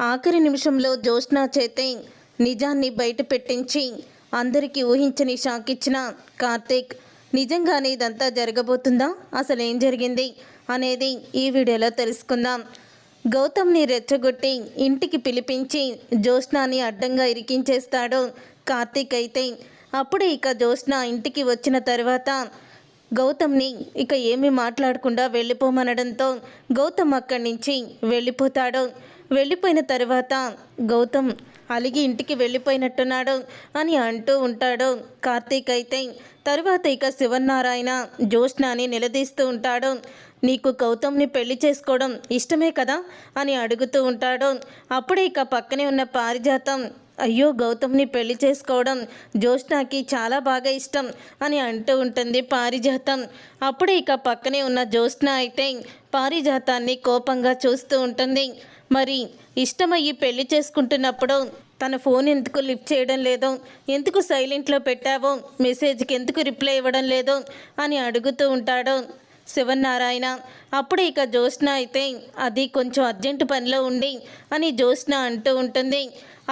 ఆఖరి నిమిషంలో జ్యోత్స్న చేతే నిజాన్ని బయట పెట్టించి అందరికీ ఊహించని షాక్ ఇచ్చిన కార్తీక్. నిజంగానే ఇదంతా జరగబోతుందా? అసలు ఏం జరిగింది అనేది ఈ వీడియోలో తెలుసుకుందాం. గౌతమ్ని రెచ్చగొట్టి ఇంటికి పిలిపించి జ్యోత్స్నాని అడ్డంగా ఇరికించేస్తాడు కార్తీక్. అయితే అప్పుడే ఇక జ్యోత్స్న ఇంటికి వచ్చిన తర్వాత గౌతమ్ని ఇక ఏమీ మాట్లాడకుండా వెళ్ళిపోమనడంతో గౌతమ్ అక్కడి నుంచి వెళ్ళిపోతాడు. వెళ్ళిపోయిన తర్వాత గౌతమ్ అలిగి ఇంటికి వెళ్ళిపోయినట్టున్నాడు అని అంటూ ఉంటాడు కార్తీక్. అయితే తర్వాత ఇక శివనారాయణ జ్యోత్స్నాని నిలదీస్తూ ఉంటాడు. నీకు గౌతమ్ని పెళ్లి చేసుకోవడం ఇష్టమే కదా అని అడుగుతూ ఉంటాడు. అప్పుడే ఇక పక్కనే ఉన్న పారిజాతం, అయ్యో గౌతమ్ని పెళ్లి చేసుకోవడం జ్యోత్స్నకి చాలా బాగా ఇష్టం అని అంటూ ఉంటుంది పారిజాతం. అప్పుడే ఇక పక్కనే ఉన్న జ్యోత్స్న అయితే పారిజాతాన్ని కోపంగా చూస్తూ ఉంటుంది. మరి ఇష్టమయ్యి పెళ్లి చేసుకుంటున్నప్పుడు తన ఫోన్ ఎందుకు లిఫ్ట్ చేయడం లేదో, ఎందుకు సైలెంట్లో పెట్టావో, మెసేజ్కి ఎందుకు రిప్లై ఇవ్వడం లేదో అని అడుగుతూ ఉంటాడు శివనారాయణ. అప్పుడు ఇక జ్యోత్స్న అయితే అది కొంచెం అర్జెంటు పనిలో ఉండి అని జ్యోత్స్న అంటూ ఉంటుంది.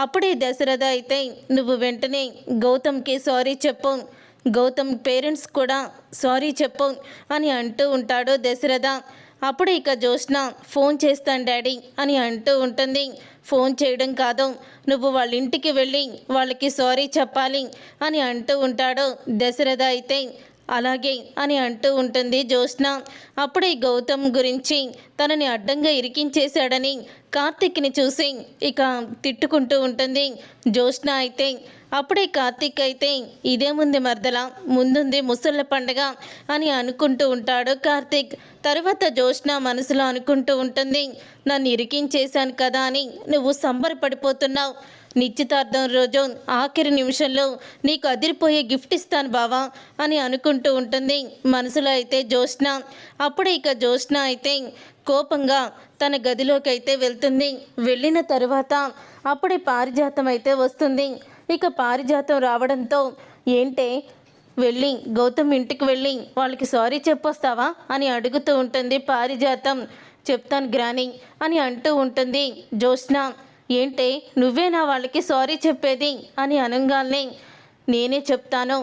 అప్పుడే దశరథ అయితే నువ్వు వెంటనే గౌతమ్కి సారీ చెప్పు, గౌతమ్ పేరెంట్స్ కూడా సారీ చెప్పు అని అంటూ ఉంటాడు దశరథ. అప్పుడు ఇక జ్యోత్స్న ఫోన్ చేస్తాను డాడీ అని అంటూ ఉంటుంది. ఫోన్ చేయడం కాదు, నువ్వు వాళ్ళ ఇంటికి వెళ్ళి వాళ్ళకి సారీ చెప్పాలి అని అంటూ ఉంటాడు దశరథ. అయితే అలాగే అని అంటూ ఉంటుంది జ్యోత్స్న. అప్పుడే గౌతమ్ గురించి తనని అడ్డంగా ఇరికించేశాడని కార్తీక్ని చూసి ఇక తిట్టుకుంటూ ఉంటుంది జ్యోత్స్న. అయితే అప్పుడే కార్తీక్ అయితే ఇదేముంది మర్దల, ముందుంది ముసళ్ళ పండగ అని అనుకుంటూ ఉంటాడు కార్తీక్. తర్వాత జ్యోత్స్న మనసులో అనుకుంటూ ఉంటుంది, నన్ను ఇరికించేశాను కదా అని నువ్వు సంబరపడిపోతున్నావు. నిశ్చితార్థం రోజు ఆఖరి నిమిషంలో నీకు అదిరిపోయే గిఫ్ట్ ఇస్తాను బావా అని అనుకుంటూ ఉంటుంది మనసులో అయితే జ్యోత్స్న. అప్పుడే ఇక జ్యోత్స్న అయితే కోపంగా తన గదిలోకి అయితే వెళ్తుంది. వెళ్ళిన తర్వాత అప్పుడే పారిజాతం అయితే వస్తుంది. ఇక పారిజాతం రావడంతో ఏంటే వెళ్ళి గౌతమ్ ఇంటికి వెళ్ళి వాళ్ళకి సారీ చెప్పొస్తావా అని అడుగుతూ ఉంటుంది పారిజాతం. చెప్తాను గ్రాని అని అంటూ ఉంటుంది జ్యోత్స్న. ఏంటే నువ్వేనా వాళ్ళకి సారీ చెప్పేది అని అనగానే నేనే చెప్తాను,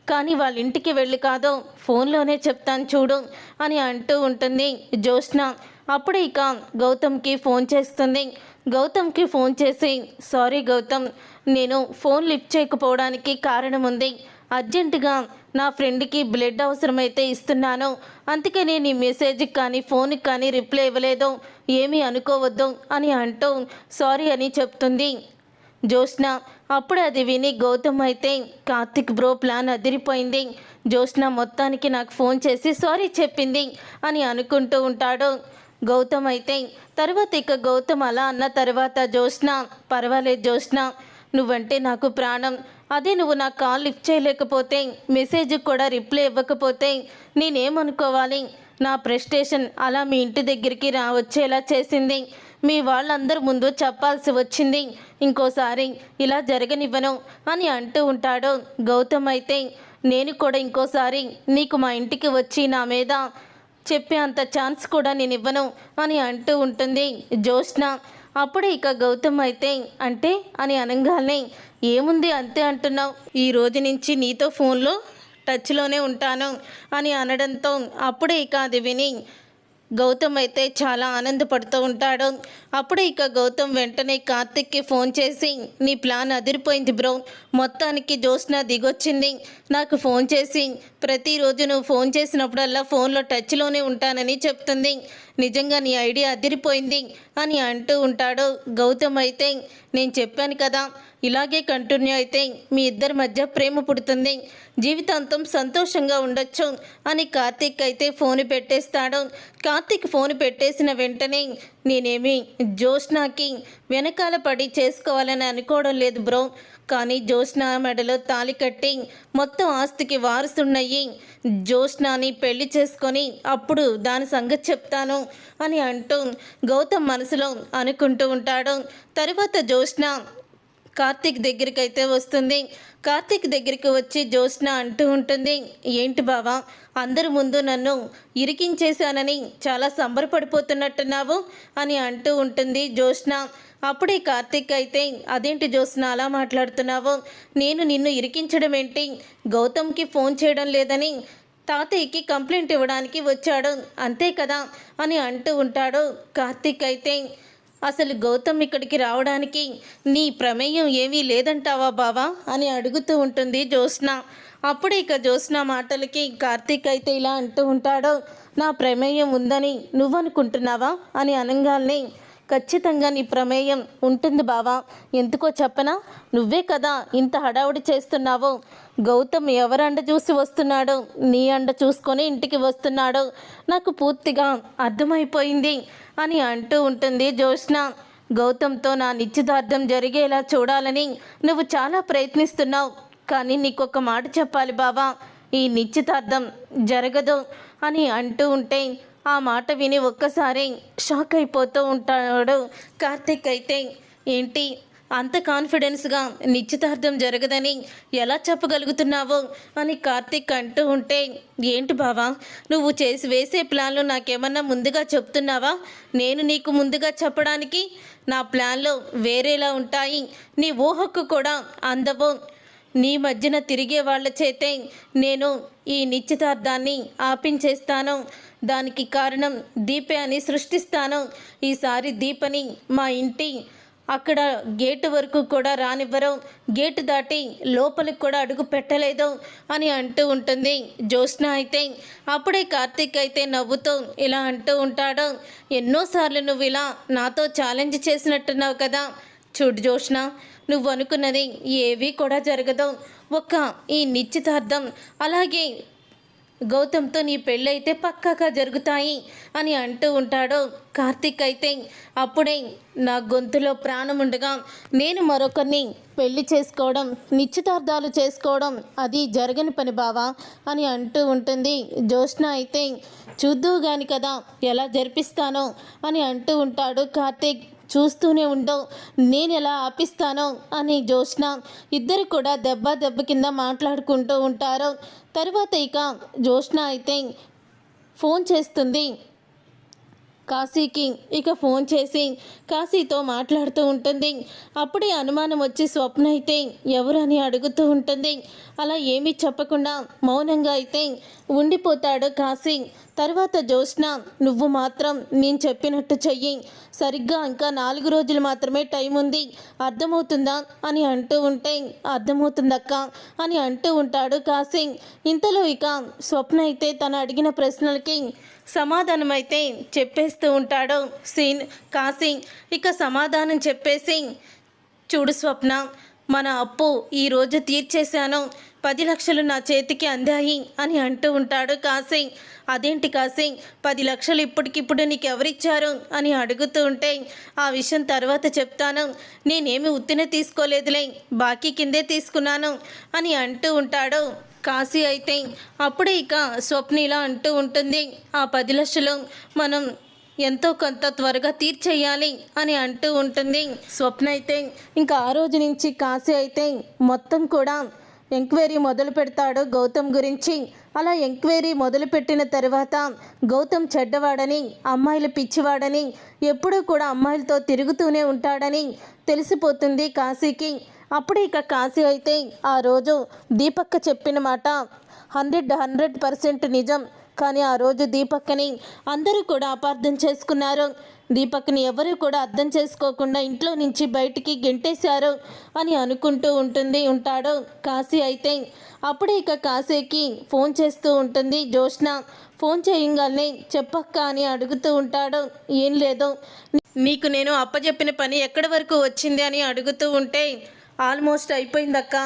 కానీ వాళ్ళ ఇంటికి వెళ్ళి కాదు ఫోన్లోనే చెప్తాను చూడు అని అంటూ ఉంటుంది జ్యోత్స్న. అప్పుడు ఇక గౌతమ్కి ఫోన్ చేస్తుంది. గౌతమ్కి ఫోన్ చేసి సారీ గౌతమ్, నేను ఫోన్ లిఫ్ట్ చేయకపోవడానికి కారణం ఉంది. అర్జెంటుగా నా ఫ్రెండ్కి బ్లడ్ అవసరమైతే ఇస్తున్నాను, అందుకని నీ మెసేజ్కి కానీ ఫోన్కి కానీ రిప్లై ఇవ్వలేదు, ఏమీ అనుకోవద్దు అని అంటూ సారీ అని చెప్తుంది జ్యోత్స్న. అప్పుడు అది విని గౌతమ్ అయితే కార్తిక్ బ్రో ప్లాన్ అదిరిపోయింది, జ్యోత్స్న మొత్తానికి నాకు ఫోన్ చేసి సారీ చెప్పింది అని అనుకుంటూ ఉంటాడు గౌతమ్. అయితే తర్వాత ఇక గౌతమ్ అలా అన్న తర్వాత జ్యోత్స్న, పర్వాలేదు జ్యోత్స్న, నువ్వంటే నాకు ప్రాణం, అదే నువ్వు నా కాల్ లిఫ్ట్ చేయలేకపోతే మెసేజ్కి కూడా రిప్లై ఇవ్వకపోతే నేనేమనుకోవాలి? నా ప్రెస్టేషన్ అలా మీ ఇంటి దగ్గరికి వచ్చేలా చేసింది, మీ వాళ్ళందరి ముందు చెప్పాల్సి వచ్చింది, ఇంకోసారి ఇలా జరగనివ్వను అని అంటూ ఉంటాడు గౌతమ్. అయితే నేను కూడా ఇంకోసారి నీకు మా ఇంటికి వచ్చి నా మీద చెప్పే అంత ఛాన్స్ కూడా నేను ఇవ్వను అని అంటూ ఉంటుంది జ్యోత్స్న. అప్పుడే ఇక గౌతమ్ అయితే అంటే అని అనగానే ఏముంది అంతే అంటున్నావు, ఈ రోజు నుంచి నీతో ఫోన్లో టచ్లోనే ఉంటాను అని అనడంతో అప్పుడే ఇక అది విని గౌతమ్ అయితే చాలా ఆనందపడుతూ ఉంటాడు. అప్పుడే ఇక గౌతమ్ వెంటనే కార్తిక్కి ఫోన్ చేసి నీ ప్లాన్ అదిరిపోయింది బ్రో, మొత్తానికి జ్యోత్స్న దిగొచ్చింది, నాకు ఫోన్ చేసి ప్రతిరోజు నువ్వు ఫోన్ చేసినప్పుడల్లా ఫోన్లో టచ్లోనే ఉంటానని చెప్తుంది, నిజంగా నీ ఐడియా అదిరిపోయింది అని అంటూ ఉంటాడు గౌతమ్. అయితే నేను చెప్పాను కదా, ఇలాగే కంటిన్యూ అయితే మీ ఇద్దరి మధ్య ప్రేమ పుడుతుంది, జీవితాంతం సంతోషంగా ఉండొచ్చు అని కార్తీక్ అయితే ఫోన్ పెట్టేస్తాడు. కార్తీక్ ఫోన్ పెట్టేసిన వెంటనే నేనేమి జ్యోత్స్నకి వెనకాల పడి చేసుకోవాలని అనుకోవడం లేదు బ్రో, కానీ జ్యోత్స్న మెడలో తాళి కట్టి మొత్తం ఆస్తికి వారసున్నయ్యి జ్యోత్స్నని పెళ్లి చేసుకొని అప్పుడు దాని సంగతి చెప్తాను అని అంటూ గౌతమ్ మనసులో అనుకుంటూ ఉంటాడు. తర్వాత జ్యోత్స్న కార్తీక్ దగ్గరికి అయితే వస్తుంది. కార్తీక్ దగ్గరికి వచ్చి జ్యోత్స్న అంటూ ఉంటుంది, ఏంటి బావా అందరి ముందు నన్ను ఇరికించేశానని చాలా సంబరపడిపోతున్నట్టున్నావు అని అంటూ ఉంటుంది జ్యోత్స్న. అప్పుడే కార్తీక్ అయితే, అదేంటి జ్యోత్స్న అలా మాట్లాడుతున్నావు? నేను నిన్ను ఇరికించడం ఏంటి? గౌతమ్కి ఫోన్ చేయడం లేదని తాతయ్యకి కంప్లైంట్ ఇవ్వడానికి వచ్చాడు అంతే కదా అని అంటూ ఉంటాడు. కార్తీక్ అయితే, అసలు గౌతమ్ ఇక్కడికి రావడానికి నీ ప్రమేయం ఏమీ లేదంటావా బావా అని అడుగుతూ ఉంటుంది జ్యోత్స్న. అప్పుడే ఇక జ్యోత్స్న మాటలకి కార్తీక్ అయితే ఇలా అంటూ ఉంటాడు, నా ప్రమేయం ఉందని నువ్వనుకుంటున్నావా అని అనగానే, ఖచ్చితంగా నీ ప్రమేయం ఉంటుంది బావా. ఎందుకో చెప్పనా? నువ్వే కదా ఇంత హడావుడి చేస్తున్నావు. గౌతమ్ ఎవరండ చూసి వస్తున్నాడు? నీ అండ చూసుకొని ఇంటికి వస్తున్నాడు. నాకు పూర్తిగా అర్థమైపోయింది అని అంటూ ఉంటుంది జ్యోత్స్న. గౌతమ్తో నా నిశ్చితార్థం జరిగేలా చూడాలని నువ్వు చాలా ప్రయత్నిస్తున్నావు. కానీ నీకొక మాట చెప్పాలి బావా, ఈ నిశ్చితార్థం జరగదు అని అంటూ ఉంటే ఆ మాట విని ఒక్కసారి షాక్ అయిపోతూ ఉంటాడు కార్తీక్ అయితే. ఏంటి అంత కాన్ఫిడెన్స్గా నిశ్చితార్థం జరగదని ఎలా చెప్పగలుగుతున్నావు అని కార్తీక్ అంటూ ఉంటే, ఏంటి బావా నువ్వు వేసే ప్లాన్లు నాకేమన్నా ముందుగా చెప్తున్నావా? నేను నీకు ముందుగా చెప్పడానికి నా ప్లాన్లు వేరేలా ఉంటాయి. నీ ఊహకు కూడా అందవు. నీ మధ్యన తిరిగే వాళ్ళ చేతే నేను ఈ నిశ్చితార్థాన్ని ఆపించేస్తాను. దానికి కారణం దీపే అని సృష్టిస్తాను. ఈసారి దీపని మా ఇంటి అక్కడ గేటు వరకు కూడా రానివ్వరు, గేటు దాటి లోపలికి కూడా అడుగు పెట్టలేదు అని అంటూ ఉంటుంది జ్యోత్స్న అయితే. అప్పుడే కార్తీక్ అయితే నవ్వుతూ ఇలా అంటూ ఉంటాడు, ఎన్నోసార్లు నువ్వు ఇలా నాతో ఛాలెంజ్ చేసినట్టున్నావు కదా. చూడు జ్యోత్స్న, నువ్వు అనుకున్నది ఏవీ కూడా జరగదు. ఒక్క ఈ నిశ్చితార్థం అలాగే గౌతమ్తో నీ పెళ్ళైతే పక్కాగా జరుగుతాయి అని అంటూ ఉంటాడు కార్తీక్ అయితే. అప్పుడే నా గొంతులో ప్రాణం ఉండగా నేను మరొకరిని పెళ్లి చేసుకోవడం, నిశ్చితార్థాలు చేసుకోవడం అది జరగని పని బావా అని అంటూ ఉంటుంది జ్యోత్స్న అయితే. చూద్దువు గాని కదా ఎలా జరిపిస్తానో అని అంటూ ఉంటాడు కార్తీక్. చూస్తూనే ఉండవు, నేను ఎలా ఆపిస్తానో అని జ్యోత్స్న. ఇద్దరు కూడా దెబ్బ కింద మాట్లాడుకుంటూ ఉంటారు. తర్వాత ఇక జ్యోత్స్న అయితే ఫోన్ చేస్తుంది కాశీకి. ఇక ఫోన్ చేసి కాశీతో మాట్లాడుతూ ఉంటుంది. అప్పుడే అనుమానం వచ్చి స్వప్న అయితే ఎవరని అడుగుతూ ఉంటుంది. అలా ఏమీ చెప్పకుండా మౌనంగా అయితే ఉండిపోతాడు కాశీ. తర్వాత జ్యోత్స్న, నువ్వు మాత్రం నేను చెప్పినట్టు చెయ్యి. సరిగ్గా ఇంకా 4 రోజులు మాత్రమే టైం ఉంది, అర్థమవుతుందా అని అంటూ ఉంటే, అర్థమవుతుందక్క అని అంటూ ఉంటాడు కాశీ. ఇంతలో ఇక స్వప్న అయితే తను అడిగిన ప్రశ్నలకి సమాధానం అయితే చెప్పేస్తూ ఉంటాడు కాశీ. ఇక సమాధానం చెప్పేసి, చూడు స్వప్న, మన అప్పు ఈరోజు తీర్చేశాను, 10 లక్షలు నా చేతికి అందాయి అని అంటూ ఉంటాడు కాశీ. అదేంటి కాశీ, 10 లక్షలు ఇప్పటికిప్పుడు నీకు ఎవరిచ్చారు అని అడుగుతూ ఉంటే, ఆ విషయం తర్వాత చెప్తాను, నేనేమి ఉత్తినే తీసుకోలేదులే, బాకీ కిందే తీసుకున్నాను అని అంటూ ఉంటాడు కాశీ అయితే. అప్పుడే ఇక స్వప్నిలా అంటూ ఉంటుంది, ఆ 10 లక్షలు మనం ఎంతో కొంత త్వరగా తీర్చేయాలి అని అంటూ ఉంటుంది స్వప్న అయితే. ఇంకా ఆ రోజు నుంచి కాశీ అయితే మొత్తం కూడా ఎంక్వైరీ మొదలు పెడతాడు గౌతమ్ గురించి. అలా ఎంక్వైరీ మొదలుపెట్టిన తర్వాత గౌతమ్ చెడ్డవాడని, అమ్మాయిలు పిచ్చివాడని, ఎప్పుడూ కూడా అమ్మాయిలతో తిరుగుతూనే ఉంటాడని తెలిసిపోతుంది కాశీకి. అప్పుడు ఇక కాశీ అయితే ఆ రోజు దీపక్క చెప్పిన మాట 100% నిజం. కానీ ఆ రోజు దీపక్కని అందరూ కూడా అపార్థం చేసుకున్నారు. దీపక్ని ఎవరు కూడా అర్థం చేసుకోకుండా ఇంట్లో నుంచి బయటికి గెంటేశారు అని అనుకుంటూ ఉంటాడు కాశీ అయితే. అప్పుడే ఇక కాశీకి ఫోన్ చేస్తూ ఉంటుంది జ్యోత్స్న. ఫోన్ చేయగానే చెప్పక్క అని అడుగుతూ ఉంటాడు. ఏం లేదు, నీకు నేను అప్పచెప్పిన పని ఎక్కడి వరకు వచ్చింది అని అడుగుతూ ఉంటే, ఆల్మోస్ట్ అయిపోయిందక్క,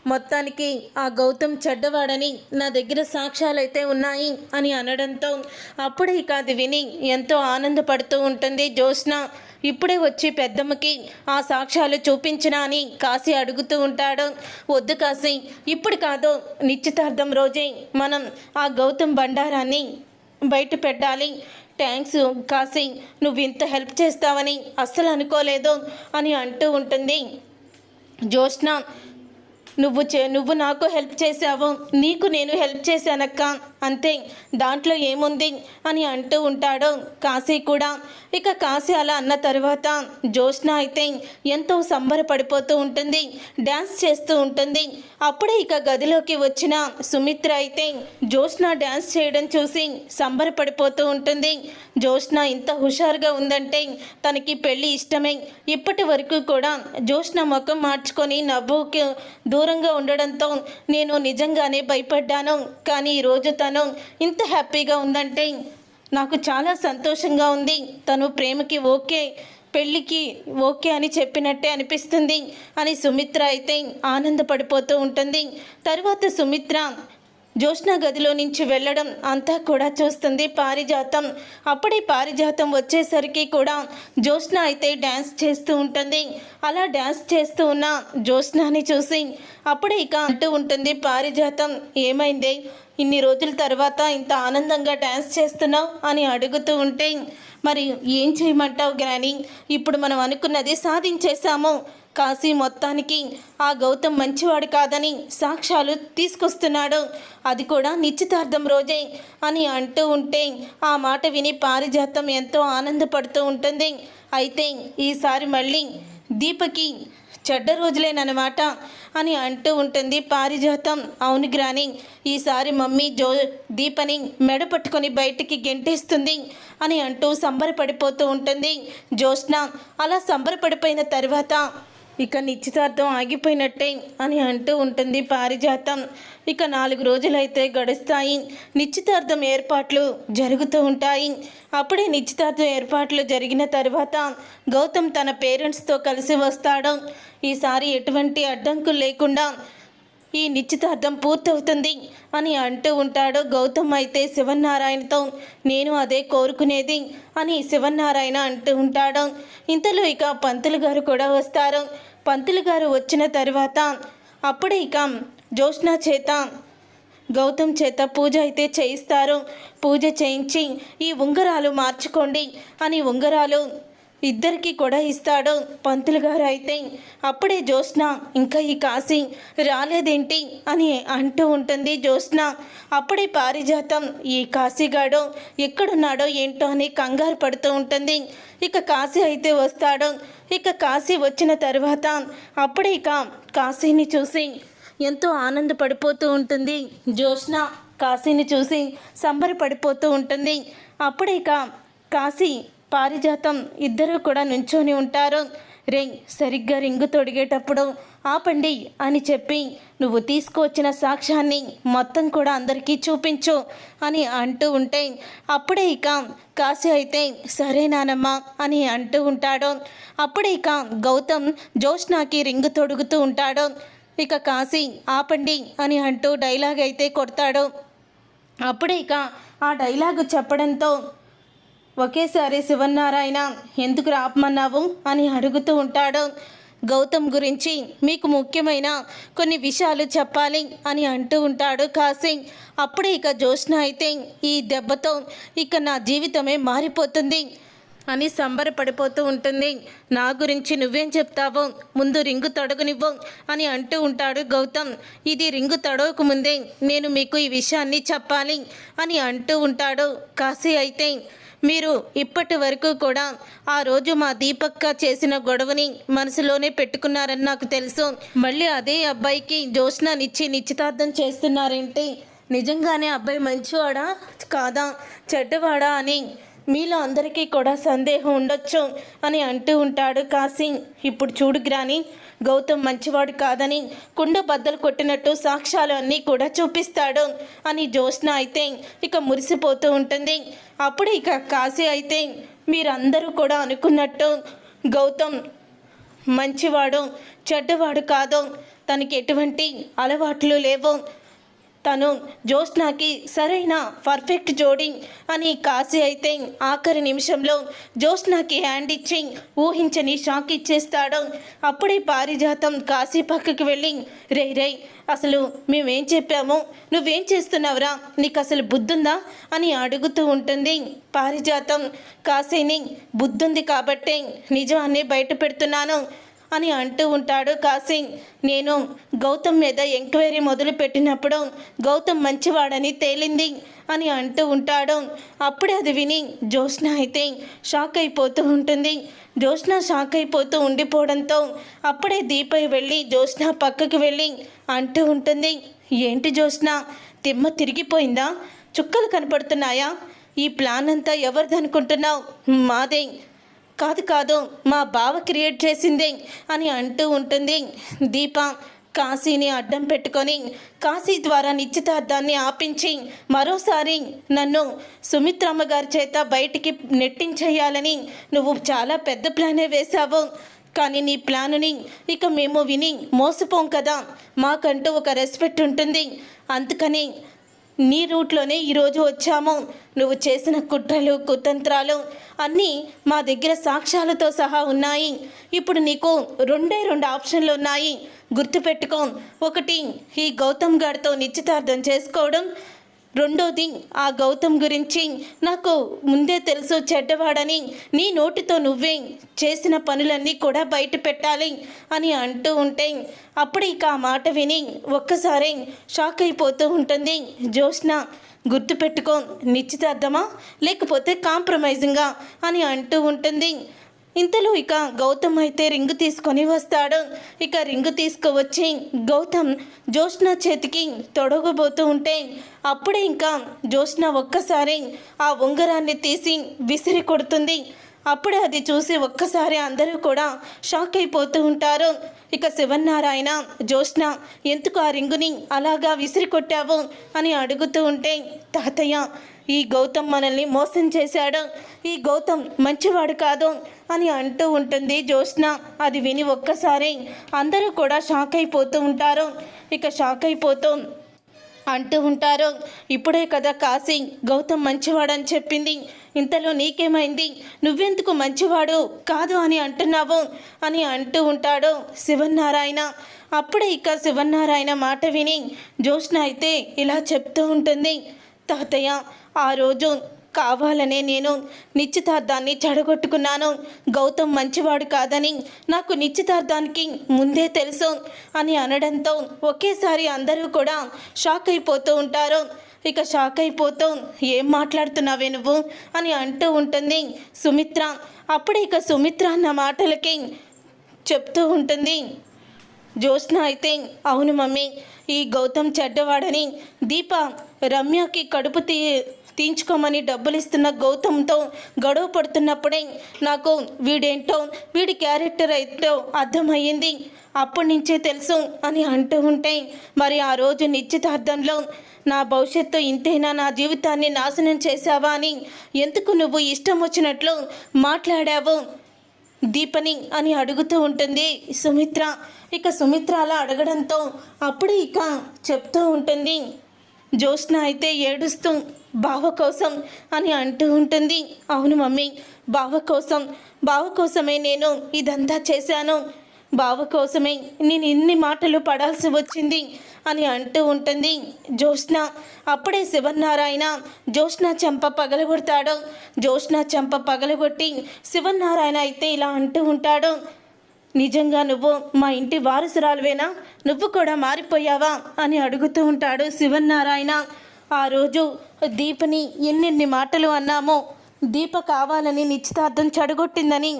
మొత్తానికి ఆ గౌతమ్ చెడ్డవాడని నా దగ్గర సాక్ష్యాలైతే ఉన్నాయి అని అనడంతో అప్పుడే ఇక అది విని ఎంతో ఆనందపడుతూ ఉంటుంది జ్యోత్స్న. ఇప్పుడే వచ్చి పెద్దమ్మకి ఆ సాక్ష్యాలు చూపించినా అని కాశీ అడుగుతూ ఉంటాడు. వద్దు కాశీ, ఇప్పుడు కాదు, నిశ్చితార్థం రోజే మనం ఆ గౌతమ్ బండారాన్ని బయట పెట్టాలి. థ్యాంక్స్ కాశీ, నువ్వు ఇంత హెల్ప్ చేస్తావని అస్సలు అనుకోలేదు అని అంటూ ఉంటుంది జ్యోత్స్న. నువ్వు నాకు హెల్ప్ చేశావు, నీకు నేను హెల్ప్ చేశానక్క. అంతే, దాంట్లో ఏముంది అని అంటూ ఉంటాడు కాశీ కూడా. ఇక కాశీ అలా అన్న తర్వాత జ్యోత్స్న అయితే ఎంతో సంబరపడిపోతూ ఉంటుంది, డ్యాన్స్ చేస్తూ ఉంటుంది. అప్పుడే ఇక గదిలోకి వచ్చిన సుమిత్ర అయితే జ్యోత్స్న డ్యాన్స్ చేయడం చూసి సంబరపడిపోతూ ఉంటుంది. జ్యోత్స్న ఇంత హుషారుగా ఉందంటే తనకి పెళ్ళి ఇష్టమే. ఇప్పటి వరకు కూడా జ్యోత్స్న ముఖం మార్చుకొని నవ్వుకి దూరంగా ఉండడంతో నేను నిజంగానే భయపడ్డాను. కానీ ఈరోజు తను ఇంత హ్యాపీగా ఉందంటే నాకు చాలా సంతోషంగా ఉంది. తను ప్రేమకి ఓకే, పెళ్ళికి ఓకే అని చెప్పినట్టే అనిపిస్తుంది అని సుమిత్ర అయితే ఆనందపడిపోతూ ఉంటుంది. తర్వాత సుమిత్ర జ్యోత్స్న గదిలో నుంచి వెళ్ళడం అంతా కూడా చూస్తుంది పారిజాతం. అప్పుడే పారిజాతం వచ్చేసరికి కూడా జ్యోత్స్న అయితే డ్యాన్స్ చేస్తూ ఉంటుంది. అలా డ్యాన్స్ చేస్తూ ఉన్న జ్యోత్స్నని చూసి అప్పుడే ఇక అంటూ ఉంటుంది పారిజాతం, ఏమైంది, ఇన్ని రోజుల తర్వాత ఇంత ఆనందంగా డ్యాన్స్ చేస్తున్నావు అని అడుగుతూ ఉంటే, మరి ఏం చేయమంటావు గ్రాని, ఇప్పుడు మనం అనుకున్నది సాధించేశాము. కాశీ మొత్తానికి ఆ గౌతమ్ మంచివాడు కాదని సాక్ష్యాలు తీసుకొస్తున్నాడు, అది కూడా నిశ్చితార్థం రోజే అని అంటూ ఉంటే ఆ మాట విని పారిజాతం ఎంతో ఆనందపడుతూ ఉంటుంది. అయితే ఈసారి మళ్ళీ దీపకి చెడ్డ రోజులేనమాట అని అంటూ ఉంటుంది పారిజాతం. అవును గ్రాని, ఈసారి మమ్మీ దీపని మెడ పట్టుకొని బయటికి గెంటేస్తుంది అని అంటూ సంబరపడిపోతూ ఉంటుంది జ్యోత్స్న. అలా సంబరపడిపోయిన తర్వాత ఇక నిశ్చితార్థం ఆగిపోయినట్టే అని అంటూ ఉంటుంది పారిజాతం. ఇక 4 రోజులైతే గడుస్తాయి. నిశ్చితార్థం ఏర్పాట్లు జరుగుతూ ఉంటాయి. అప్పుడే నిశ్చితార్థం ఏర్పాట్లు జరిగిన తర్వాత గౌతమ్ తన పేరెంట్స్తో కలిసి వస్తాడు. ఈసారి ఎటువంటి అడ్డంకులు లేకుండా ఈ నిశ్చితార్థం పూర్తవుతుంది అని అంటూ ఉంటాడు గౌతమ్. అయితే శివనారాయణతో నేను అదే కోరుకునేది అని శివనారాయణ అంటూ ఉంటాడు. ఇంతలో ఇక పంతులు గారు కూడా వస్తారు. పంతులు గారు వచ్చిన తర్వాత అప్పుడే ఇక జ్యోత్స్న చేత గౌతమ్ చేత పూజ అయితే చేయిస్తారు. పూజ చేయించి ఈ ఉంగరాలు మార్చుకోండి అని ఉంగరాలు ఇద్దరికి కూడా ఇస్తాడు పంతులు గారు. అయితే అప్పుడే జ్యోత్స్న ఇంకా ఈ కాశీ రాలేదేంటి అని అంటూ ఉంటుంది జ్యోత్స్న. అప్పుడే పారిజాతం ఈ కాశీగాడు ఎక్కడున్నాడో ఏంటో అని కంగారు పడుతూ ఉంటుంది. ఇక కాశీ అయితే వస్తాడు. ఇక కాశీ వచ్చిన తర్వాత అప్పుడే ఇక కాశీని చూసి ఎంతో ఆనందపడిపోతూ ఉంటుంది జ్యోత్స్న. కాశీని చూసి సంబరపడిపోతూ ఉంటుంది. అప్పుడే ఇక కాశీ పారిజాతం ఇద్దరు కూడా నుంచొని ఉంటారు. సరిగ్గా రింగు తొడిగేటప్పుడు ఆపండి అని చెప్పి నువ్వు తీసుకువచ్చిన సాక్ష్యాన్ని మొత్తం కూడా అందరికీ చూపించు అని అంటూ ఉంటే అప్పుడే ఇక కాశీ అయితే సరే నానమ్మ అని అంటూ ఉంటాడు. అప్పుడే ఇక గౌతమ్ జ్యోత్స్నకి రింగు తొడుగుతూ ఉంటాడు. ఇక కాశీ ఆపండి అని అంటూ డైలాగ్ అయితే కొడతాడు. అప్పుడే ఇక ఆ డైలాగు చెప్పడంతో ఒకేసారి శివనారాయణ ఎందుకు ఆపమన్నావు అని అడుగుతూ ఉంటాడు. గౌతమ్ గురించి మీకు ముఖ్యమైన కొన్ని విషయాలు చెప్పాలి అని అంటూ ఉంటాడు కాశీ. అప్పుడే ఇక జ్యోత్స్న అయితే ఈ దెబ్బతో ఇక నా జీవితమే మారిపోతుంది అని సంబరపడిపోతూ ఉంటుంది. నా గురించి నువ్వేం చెప్తావో ముందు రింగు తొడగనివ్వు అని అంటూ ఉంటాడు గౌతమ్. ఇది రింగు తొడవకు ముందే నేను మీకు ఈ విషయాన్ని చెప్పాలి అని అంటూ ఉంటాడు కాశీ. అయితే మీరు ఇప్పటి వరకు కూడా ఆ రోజు మా దీపక్క చేసిన గొడవని మనసులోనే పెట్టుకున్నారని నాకు తెలుసు. మళ్ళీ అదే అబ్బాయికి జ్యోత్స్ననిచ్చి నిశ్చితార్థం చేస్తున్నారేంటి? నిజంగానే అబ్బాయి మంచివాడా కాదా చెడ్డవాడా అని మీలో అందరికీ కూడా సందేహం ఉండొచ్చు అని అంటూ ఉంటాడు కాశీ. ఇప్పుడు చూడు గ్రాని, గౌతమ్ మంచివాడు కాదని కుండ బద్దలు కొట్టినట్టు సాక్ష్యాలు అన్నీ కూడా చూపిస్తాడు అని జ్యోత్స్న అయితే ఇక మురిసిపోతూ ఉంటుంది. అప్పుడు ఇక కాశీ అయితే మీరందరూ కూడా అనుకున్నట్టు గౌతమ్ మంచివాడు చెడ్డవాడు కాదు, తనకి ఎటువంటి అలవాట్లు లేవు, తను జ్యోత్స్నకి సరైన పర్ఫెక్ట్ జోడి అని కాశీ అయితే ఆఖరి నిమిషంలో జ్యోత్స్నకి హ్యాండ్ ఇచ్చి ఊహించని షాక్ ఇచ్చేస్తాడు. అప్పుడే పారిజాతం కాశీ పక్కకి వెళ్ళి రే అసలు మేమేం చెప్పాము, నువ్వేం చేస్తున్నావురా, నీకు అసలు బుద్ధుందా అని అడుగుతూ ఉంటుంది పారిజాతం. కాశీని బుద్ధుంది కాబట్టే నిజాన్ని బయట పెడుతున్నాను, అని అంటూ ఉంటాడు కాశీ. నేను గౌతమ్ మీద ఎంక్వైరీ మొదలుపెట్టినప్పుడు గౌతమ్ మంచివాడని తేలింది అని అంటూ ఉంటాడు. అప్పుడే అది విని జ్యోత్స్న అయితే షాక్ అయిపోతూ ఉంటుంది. జ్యోత్స్న షాక్ అయిపోతూ ఉండిపోవడంతో అప్పుడే దీపై వెళ్ళి జ్యోత్స్న పక్కకి వెళ్ళి అంటూ ఉంటుంది, ఏంటి జ్యోత్స్న, తిమ్మ తిరిగిపోయిందా? చుక్కలు కనపడుతున్నాయా? ఈ ప్లాన్ అంతా ఎవరిది అనుకుంటున్నావు? మాదే. కాదు కాదు, మా బావ క్రియేట్ చేసిందే అని అంటూ ఉంటుంది. దీప కాశీని అడ్డం పెట్టుకొని కాశీ ద్వారా నిశ్చితార్థాన్ని ఆపించి మరోసారి నన్ను సుమిత్రమ్మ గారి చేత బయటికి నెట్టించేయాలని నువ్వు చాలా పెద్ద ప్లానే వేశావు. కానీ నీ ప్లానుని ఇక మేము విని మోసపోం కదా, మాకంటూ ఒక రెస్పెక్ట్ ఉంటుంది. అందుకని నీ రూట్లోనే ఈరోజు వచ్చాము. నువ్వు చేసిన కుట్రలు కుతంత్రాలు అన్నీ మా దగ్గర సాక్ష్యాలతో సహా ఉన్నాయి. ఇప్పుడు నీకు రెండు ఆప్షన్లు ఉన్నాయి, గుర్తుపెట్టుకో. ఒకటి, ఈ గౌతమ్ గారితో నిశ్చితార్థం చేసుకోవడం. రెండోది, ఆ గౌతమ్ గురించి నాకు ముందే తెలుసు చెడ్డవాడని, నీ నోటితో నువ్వే చేసిన పనులన్నీ కూడా బయట పెట్టాలి అని అంటూ ఉంటే అప్పుడు ఇక ఆ మాట విని ఒక్కసారి షాక్ అయిపోతూ ఉంటుంది జ్యోత్స్న. గుర్తుపెట్టుకో, నిశ్చితార్థమా లేకపోతే కాంప్రమైజింగా అని అంటూ ఉంటుంది. ఇంతలో ఇక గౌతమ్ అయితే రింగు తీసుకొని వస్తాడు. ఇక రింగు తీసుకువచ్చి గౌతమ్ జ్యోత్స్న చేతికి తొడగబోతూ ఉంటే అప్పుడే ఇంకా జ్యోత్స్న ఒక్కసారి ఆ ఉంగరాన్ని తీసి విసిరి కొడుతుంది. అప్పుడే అది చూసి ఒక్కసారి అందరూ కూడా షాక్ అయిపోతూ ఉంటారు. ఇక శివన్నారాయణ జ్యోత్స్న, ఎందుకు ఆ రింగుని అలాగా విసిరి కొట్టావు అని అడుగుతూ ఉంటే, తాతయ్య, ఈ గౌతమ్ మనల్ని మోసం చేశాడు, ఈ గౌతమ్ మంచివాడు కాదు అని అంటూ ఉంటుంది జ్యోత్స్న. అది విని ఒక్కసారి అందరూ కూడా షాక్ అయిపోతూ ఉంటారు. ఇక షాక్ అయిపోతూ అంటూ ఉంటారు, ఇప్పుడే కదా కాశీ గౌతమ్ మంచివాడని చెప్పింది, ఇంతలో నీకేమైంది? నువ్వెందుకు మంచివాడు కాదు అని అంటున్నావు అని అంటూ ఉంటాడు శివన్నారాయణ. అప్పుడే ఇక శివన్నారాయణ మాట విని జ్యోత్స్న అయితే ఇలా చెప్తూ ఉంటుంది, తాతయ్య, ఆ రోజు కావాలనే నేను నిశ్చితార్థాన్ని చెడగొట్టుకున్నాను. గౌతమ్ మంచివాడు కాదని నాకు నిశ్చితార్థానికి ముందే తెలుసు అని అనడంతో ఒకేసారి అందరూ కూడా షాక్ అయిపోతూ ఉంటారు. ఇక షాక్ అయిపోతూ, ఏం మాట్లాడుతున్నావే నువ్వు అని అంటూ ఉంటుంది సుమిత్ర. అప్పుడే ఇక సుమిత్ర అన్న మాటలకి చెప్తూ ఉంటుంది జ్యోత్స్న అయితే, అవును మమ్మీ, ఈ గౌతమ్ చెడ్డవాడని దీప రమ్యకి కడుపు తీయించుకోమని డబ్బులు ఇస్తున్న గౌతమ్తో గొడవ పడుతున్నప్పుడే నాకు వీడేంటో వీడి క్యారెక్టర్ ఏంటో అర్థమయ్యింది. అప్పటి నుంచే తెలుసు అని అంటూ ఉంటే, మరి ఆ రోజు నిశ్చితార్థంలో నా భవిష్యత్తు ఇంతేనా, నా జీవితాన్ని నాశనం చేశావా అని ఎందుకు నువ్వు ఇష్టం వచ్చినట్లు మాట్లాడావు దీపని అని అడుగుతూ ఉంటుంది సుమిత్ర. ఇక సుమిత్ర అలా అడగడంతో అప్పుడు ఇక చెప్తూ ఉంటుంది జ్యోత్స్న అయితే ఏడుస్తూ, బావ కోసం అని అంటూ ఉంటుంది. అవును మమ్మీ, బావ కోసమే నేను ఇదంతా చేశాను, బావ కోసమే నేను ఇన్ని మాటలు పడాల్సి వచ్చింది అని అంటూ ఉంటుంది జ్యోత్స్న. అప్పుడే శివన్నారాయణ జ్యోత్స్న చెంప పగలగొడతాడు. జ్యోత్స్న చెంప పగలగొట్టి శివన్నారాయణ అయితే ఇలా అంటూ ఉంటాడు, నిజంగా నువ్వు మా ఇంటి వారసురాలువేనా? నువ్వు కూడా మారిపోయావా అని అడుగుతూ ఉంటాడు శివన్నారాయణ. ఆ రోజు దీపని ఎన్నెన్ని మాటలు అన్నామో, దీప కావాలని నిశ్చితార్థం చెడగొట్టిందని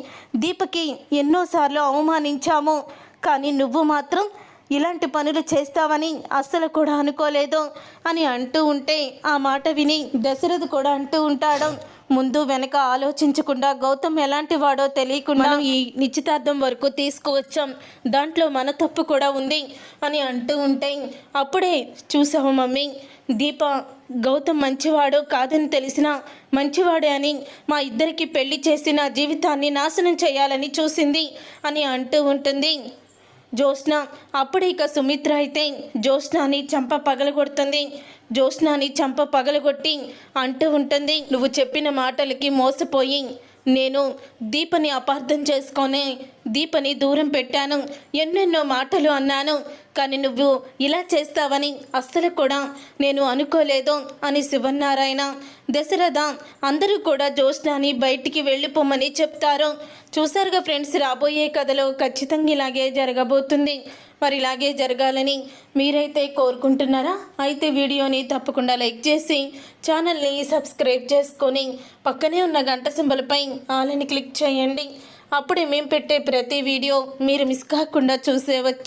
దీపకి ఎన్నోసార్లు అవమానించాము, కానీ నువ్వు మాత్రం ఇలాంటి పనులు చేస్తావని అస్సలు కూడా అనుకోలేదు అని అంటూ ఉంటే ఆ మాట విని దశరథ్ కూడా అంటూ ఉంటాడు, ముందు వెనక ఆలోచించకుండా గౌతమ్ ఎలాంటి వాడో తెలియకుండా మనం ఈ నిశ్చితార్థం వరకు తీసుకువచ్చాం, దాంట్లో మన తప్పు కూడా ఉంది అని అంటూ ఉంటే అప్పుడే చూసావు మమ్మీ, దీప గౌతమ్ మంచివాడు కాదని తెలిసినా మంచివాడే అని మా ఇద్దరికి పెళ్లి చేసి నా జీవితాన్ని నాశనం చేయాలని చూసింది అని అంటూ ఉంటుంది జ్యోత్స్న. అప్పుడు ఇక సుమిత్ర అయితే జ్యోత్స్నాని చంప పగలగొడుతుంది. జ్యోత్స్నాని చంప పగలగొట్టి అంటూ ఉంటుంది, నువ్వు చెప్పిన మాటలకి మోసపోయి నేను దీపని అపార్థం చేసుకొని దీపని దూరం పెట్టాను, ఎన్నెన్నో మాటలు అన్నాను. కానీ నువ్వు ఇలా చేస్తావని అస్సలు కూడా నేను అనుకోలేదు అని శివనారాయణ, దశరథ అందరూ కూడా జ్యోత్స్నాని బయటికి వెళ్ళిపోమని చెప్తారు. చూసారుగా ఫ్రెండ్స్, రాబోయే కథలో ఖచ్చితంగా ఇలాగే జరగబోతుంది. మరి ఇలాగే జరగాలని మీరైతే కోరుకుంటున్నారా? అయితే వీడియోని తప్పకుండా లైక్ చేసి ఛానల్ని సబ్స్క్రైబ్ చేసుకొని పక్కనే ఉన్న గంట సింబల్పై ఆల్ అని క్లిక్ చేయండి. అప్పుడే మేము పెట్టే ప్రతి వీడియో మీరు మిస్ కాకుండా చూసేవచ్చు.